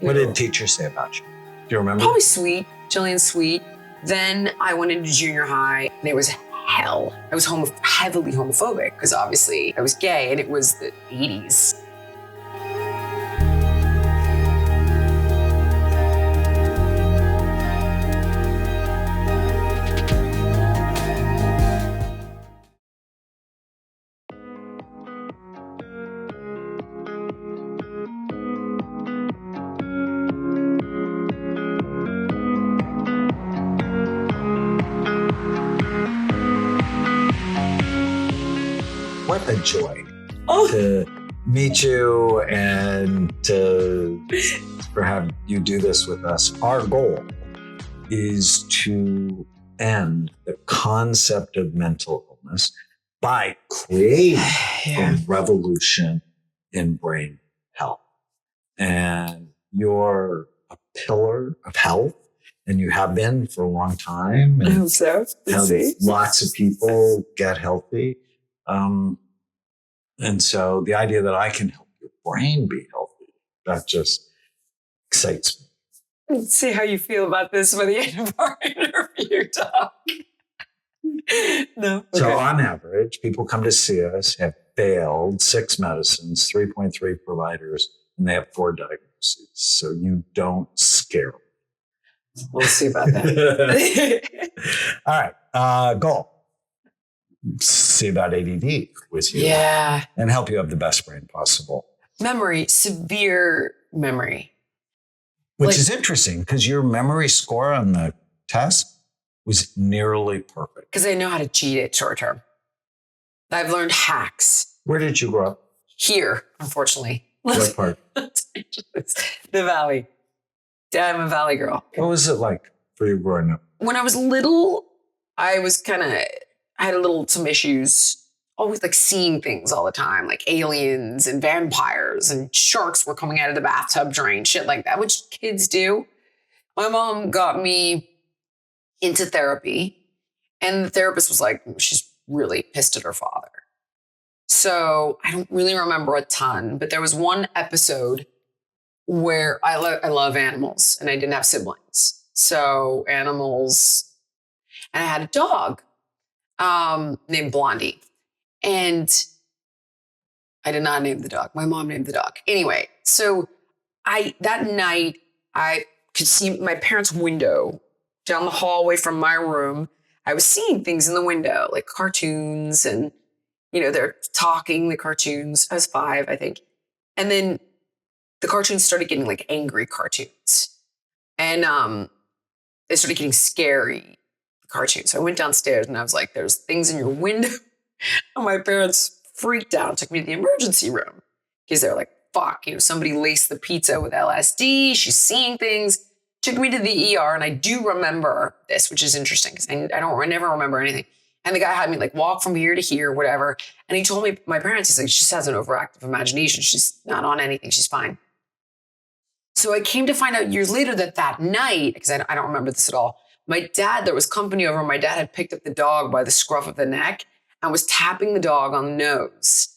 What did teachers say about you? Do you remember? Probably sweet, Jillian sweet. Then I went into junior high and it was hell. I was heavily homophobic because obviously I was gay and it was the 80s. What a joy to meet you and to have you do this with us. Our goal is to end the concept of mental illness by creating a revolution in brain health. And you're a pillar of health, and you have been for a long time. And I hope so. Lots of people get healthy. And so the idea that I can help your brain be healthy, that just excites me. Let's see how you feel about this by the end of our interview, Doc. No. Okay. So on average, people come to see us, have failed 6 medicines, 3.3 providers, and they have 4 diagnoses. So you don't scare them. We'll see about that. All right. Goal. See about ADD with you. Yeah. And help you have the best brain possible. Memory, severe memory. Which is interesting because your memory score on the test was nearly perfect. Because I know how to cheat it short term. I've learned hacks. Where did you grow up? Here, unfortunately. What part? The Valley. I'm a Valley girl. What was it like for you growing up? When I was little, I had some issues. Always like seeing things all the time, like aliens and vampires and sharks were coming out of the bathtub drain, shit like that, which kids do. My mom got me into therapy, and the therapist was like, she's really pissed at her father. So I don't really remember a ton, but there was one episode where I love animals and I didn't have siblings. So animals, and I had a dog named Blondie. And I did not name the dog. My mom named the dog. Anyway, so that night I could see my parents' window down the hallway from my room. I was seeing things in the window, like cartoons, and they're talking the cartoons. I was 5, I think. And then the cartoons started getting like angry cartoons. And they started getting scary cartoons. So I went downstairs and I was like, there's things in your window. And my parents freaked out and took me to the emergency room because they're like, fuck, somebody laced the pizza with LSD. She's seeing things. Took me to the ER. And I do remember this, which is interesting because I never remember anything. And the guy had me like walk from here to here, whatever. And he told me, my parents, he's like, she just has an overactive imagination. She's not on anything. She's fine. So I came to find out years later that night, because I don't remember this at all, my dad, there was company over. My dad had picked up the dog by the scruff of the neck and was tapping the dog on the nose.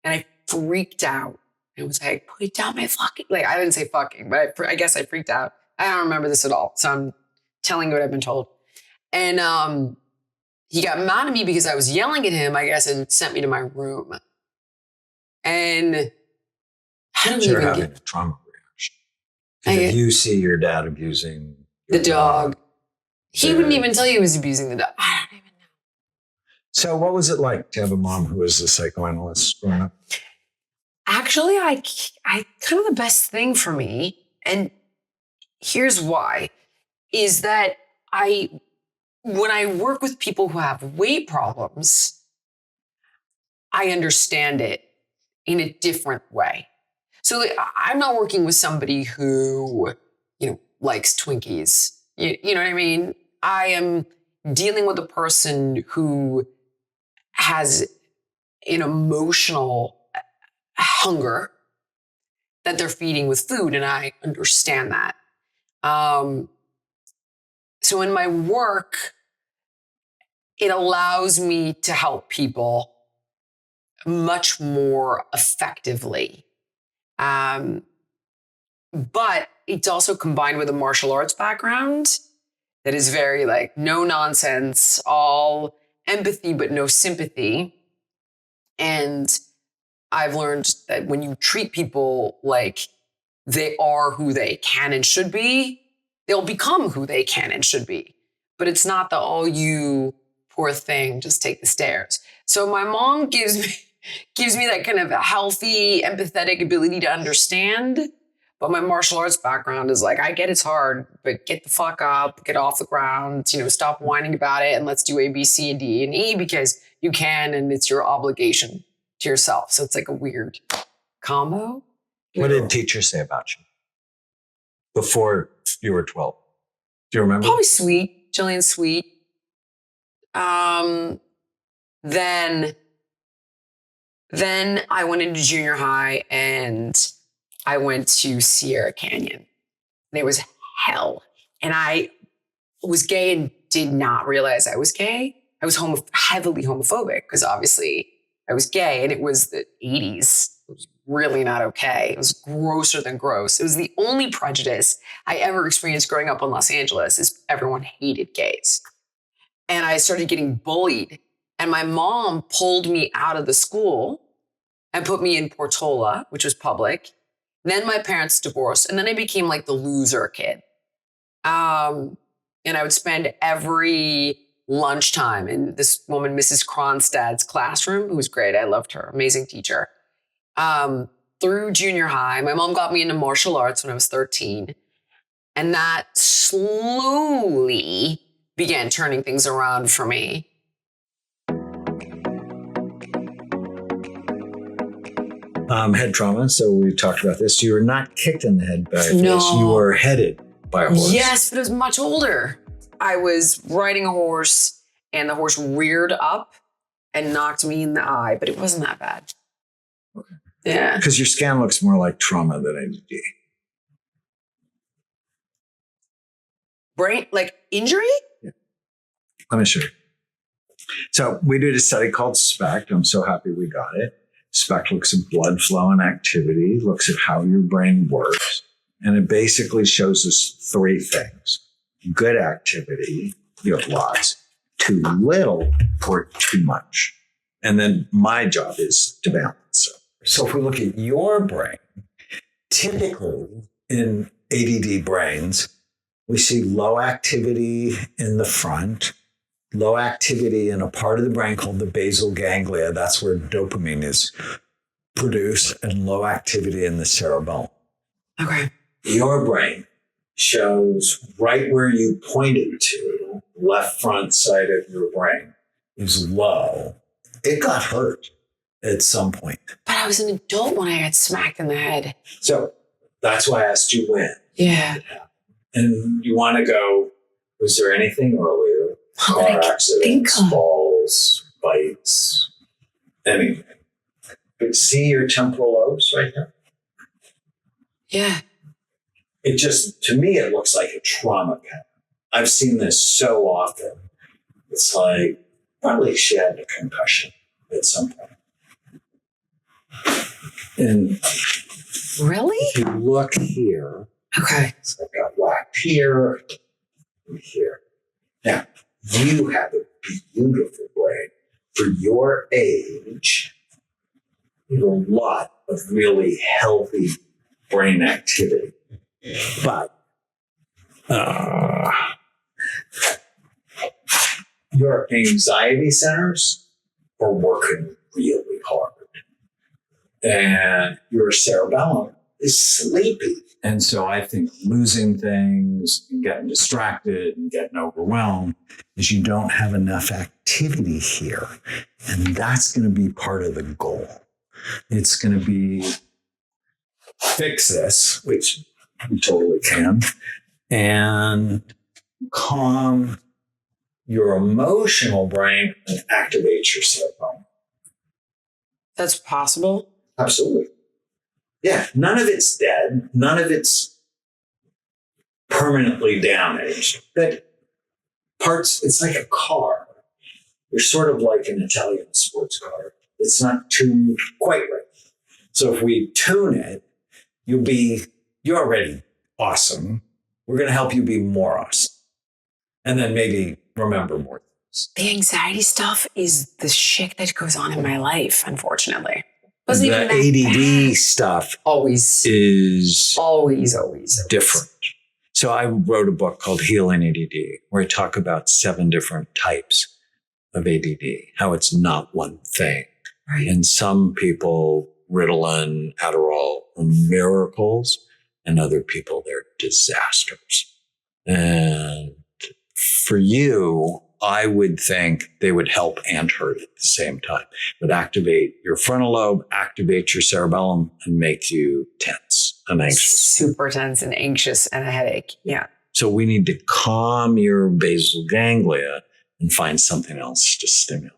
And I freaked out. It was like, put it down my fucking, like, I didn't say fucking, but I guess I freaked out. I don't remember this at all. So I'm telling you what I've been told. And he got mad at me because I was yelling at him, I guess, and sent me to my room. And I don't You're having a trauma reaction. If you see your dad abusing the dog, he wouldn't even tell you he was abusing the dog. I don't even know. So what was it like to have a mom who was a psychoanalyst growing up? Actually, I kind of the best thing for me, and here's why, is that when I work with people who have weight problems, I understand it in a different way. So I'm not working with somebody who, likes Twinkies. You know what I mean? I am dealing with a person who has an emotional hunger that they're feeding with food, and I understand that. So in my work, it allows me to help people much more effectively. But it's also combined with a martial arts background that is very like no nonsense, all empathy, but no sympathy. And I've learned that when you treat people like they are who they can and should be, they'll become who they can and should be. But it's not the, oh, you poor thing, just take the stairs. So my mom gives me that kind of a healthy, empathetic ability to understand. But my martial arts background is like, I get it's hard, but get the fuck up, get off the ground, stop whining about it, and let's do A, B, C, and D, and E because you can, and it's your obligation to yourself. So it's like a weird combo. What did teachers say about you before you were 12? Do you remember? Probably sweet. Jillian's sweet. Then I went into junior high and I went to Sierra Canyon. And it was hell. And I was gay and did not realize I was gay. I was heavily homophobic because obviously I was gay and it was the 80s. It was really not okay. It was grosser than gross. It was the only prejudice I ever experienced growing up in Los Angeles is everyone hated gays. And I started getting bullied. And my mom pulled me out of the school and put me in Portola, which was public. Then my parents divorced. And then I became like the loser kid. And I would spend every lunchtime in this woman, Mrs. Kronstadt's classroom, who was great. I loved her. Amazing teacher. Through junior high, my mom got me into martial arts when I was 13. And that slowly began turning things around for me. Head trauma. So we talked about this. You were not kicked in the head by a fish. No. You were headed by a horse. Yes, but it was much older. I was riding a horse and the horse reared up and knocked me in the eye, but it wasn't that bad. Okay. Yeah. Because your scan looks more like trauma than ADD. Brain, like injury? Yeah. Let me show you. So we did a study called SPECT. I'm so happy we got it. SPECT looks at blood flow and activity, looks at how your brain works. And it basically shows us three things. Good activity, you have lots. Too little or too much. And then my job is to balance it. So if we look at your brain, typically in ADD brains, we see low activity in the front, low activity in a part of the brain called the basal ganglia. That's where dopamine is produced, and low activity in the cerebellum. Okay. Your brain shows right where you pointed to, left front side of your brain is low. It got hurt at some point. But I was an adult when I got smacked in the head. So that's why I asked you when. Yeah. And you want to go, was there anything earlier? Car accidents, falls, bites, anything. But see your temporal lobes right there? Yeah. It just, to me, it looks like a trauma pattern. I've seen this so often. It's like, probably she had a concussion at some point. And really? if you look here, okay, it's like got whacked here and here. Now, you have a beautiful brain. For your age, you have a lot of really healthy brain activity. But your anxiety centers are working really hard. And your cerebellum is sleepy. And so I think losing things and getting distracted and getting overwhelmed is you don't have enough activity here. And that's going to be part of the goal. It's going to be fix this, which you totally can, and calm your emotional brain and activate your cerebellum. That's possible? Absolutely. Yeah, none of it's dead. None of it's permanently damaged. But parts, it's like a car. You're sort of like an Italian sports car. It's not tuned quite right. So if we tune it, you'll you're already awesome. We're going to help you be more awesome. And then maybe remember more things. The anxiety stuff is the shit that goes on in my life, unfortunately. The ADD stuff always is always different. So I wrote a book called Healing ADD, where I talk about 7 different types of ADD, how it's not one thing. Right. And some people, Ritalin, Adderall are miracles, and other people, they're disasters. And for you, I would think they would help and hurt at the same time. It would activate your frontal lobe, activate your cerebellum, and make you tense and anxious. Super tense and anxious and a headache. Yeah. So we need to calm your basal ganglia and find something else to stimulate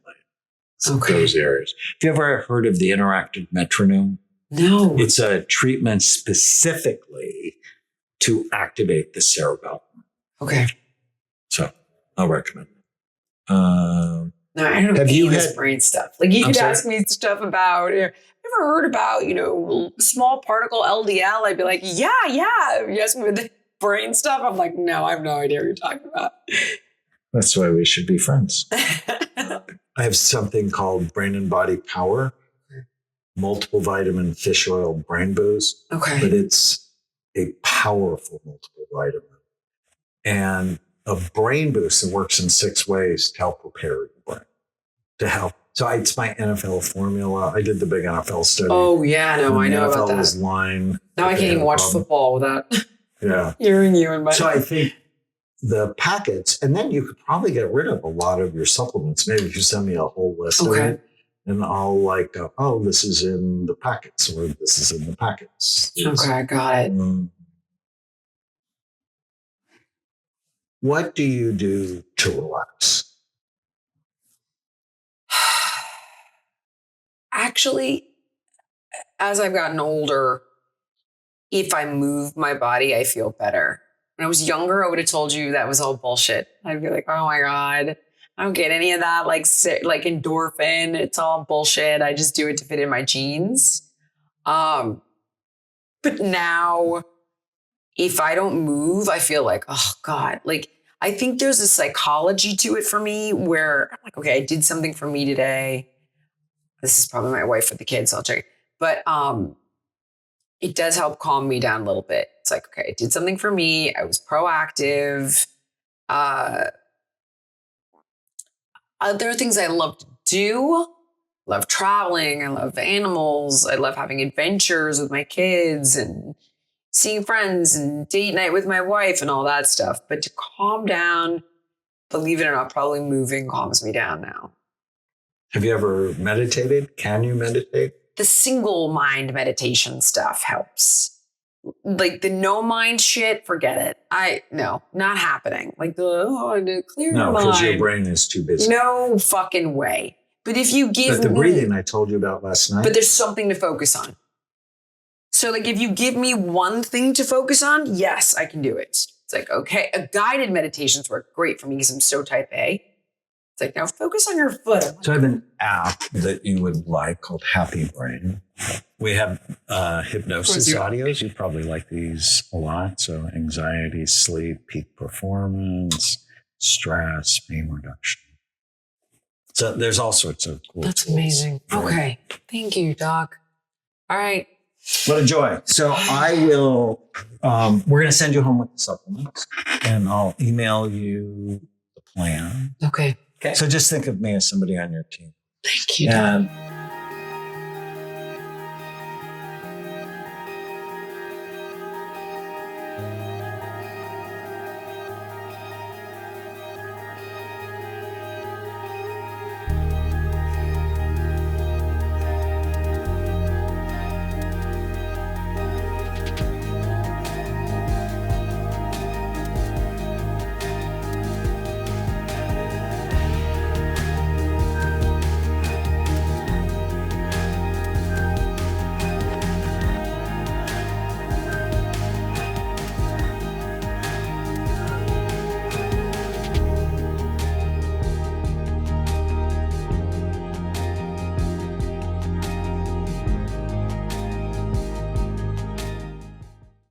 those areas. Have you ever heard of the interactive metronome? No. It's a treatment specifically to activate the cerebellum. Okay. So I'll recommend it. No, I don't know this brain stuff. Like you could ask me stuff about, ever heard about, small particle LDL? I'd be like, yeah. If you ask me the brain stuff, I'm like, no, I have no idea what you're talking about. That's why we should be friends. I have something called Brain and Body Power, multiple vitamin fish oil brain boost. Okay. But it's a powerful multiple vitamin. And a brain boost that works in 6 ways to help repair your brain. To help. So it's my NFL formula. I did the big NFL study. Oh, yeah. No, I know about that. Was line. Now I can't even watch football without hearing you in my So I think the packets, and then you could probably get rid of a lot of your supplements. Maybe if you send me a whole list of it, and I'll go, oh, this is in the packets, or this is in the packets. Okay, I got it. What do you do to relax? Actually, as I've gotten older, if I move my body, I feel better. When I was younger, I would have told you that was all bullshit. I'd be like, oh my God, I don't get any of that like endorphin. It's all bullshit. I just do it to fit in my jeans. But now, if I don't move, I feel like, oh God, I think there's a psychology to it for me where I'm like, okay, I did something for me today. This is probably my wife with the kids. I'll check it. But it does help calm me down a little bit. It's like, okay, I did something for me. I was proactive. Other things I love to do. Love traveling. I love animals. I love having adventures with my kids and seeing friends and date night with my wife and all that stuff. But to calm down, believe it or not, probably moving calms me down now. Have you ever meditated? Can you meditate? The single mind meditation stuff helps. Like the no mind shit, forget it. No, not happening. Like to clear your mind. No, because your brain is too busy. No fucking way. But if you give But the breathing I told you about last night. But there's something to focus on. So if you give me one thing to focus on, yes, I can do it. It's like, okay, a guided meditations work great for me because I'm so type A. It's like, now focus on your foot. So I have an app that you would like called Happy Brain. We have hypnosis audios. You'd probably like these a lot. So anxiety, sleep, peak performance, stress, pain reduction. So there's all sorts of cool That's tools. Amazing. Okay. Thank you, Doc. All right. What a joy. So I will, we're going to send you home with the supplements and I'll email you the plan. Okay. So just think of me as somebody on your team. Thank you, And Doc.